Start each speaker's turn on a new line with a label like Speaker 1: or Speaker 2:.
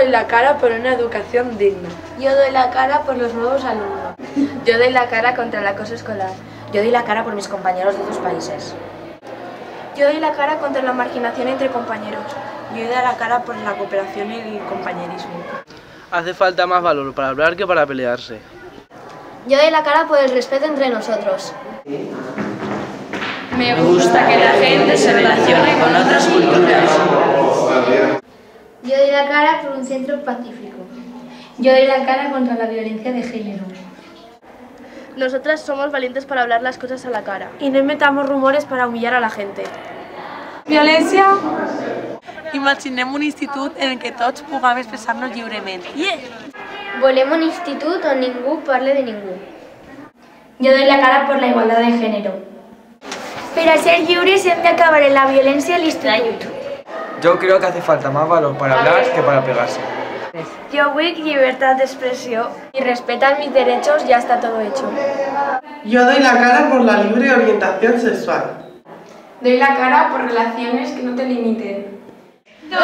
Speaker 1: doy la cara por una educación digna.
Speaker 2: Yo doy la cara por los nuevos alumnos.
Speaker 3: Yo doy la cara contra el acoso escolar.
Speaker 4: Yo doy la cara por mis compañeros de otros países.
Speaker 2: Yo doy la cara contra la marginación entre compañeros.
Speaker 1: Yo doy la cara por la cooperación y el compañerismo.
Speaker 5: Hace falta más valor para hablar que para pelearse.
Speaker 2: Yo doy la cara por el respeto entre nosotros.
Speaker 3: Me gusta que la gente se relacione con otras culturas.
Speaker 2: Yo doy la cara por un centro pacífico. Yo doy la cara contra la violencia de género.
Speaker 3: Nosotras somos valientes para hablar las cosas a la cara.
Speaker 1: Y no inventamos rumores para humillar a la gente.
Speaker 6: Violència? Imaginem un institut en què tots puguem expressar-nos lliurement.
Speaker 2: Volem un institut on ningú parle de ningú.
Speaker 7: Yo doy la cara por la igualdad de género.
Speaker 2: Para ser lliures hem d'acabar en la violència a l'institut.
Speaker 8: Yo creo que hace falta más valor para hablar que para pegarse.
Speaker 2: Yo vull libertad de expresión y respetan mis derechos, ya está todo hecho.
Speaker 9: Yo doy la cara por la libre orientación sexual.
Speaker 7: Doy la cara por relaciones que no te limiten.
Speaker 2: ¡Doy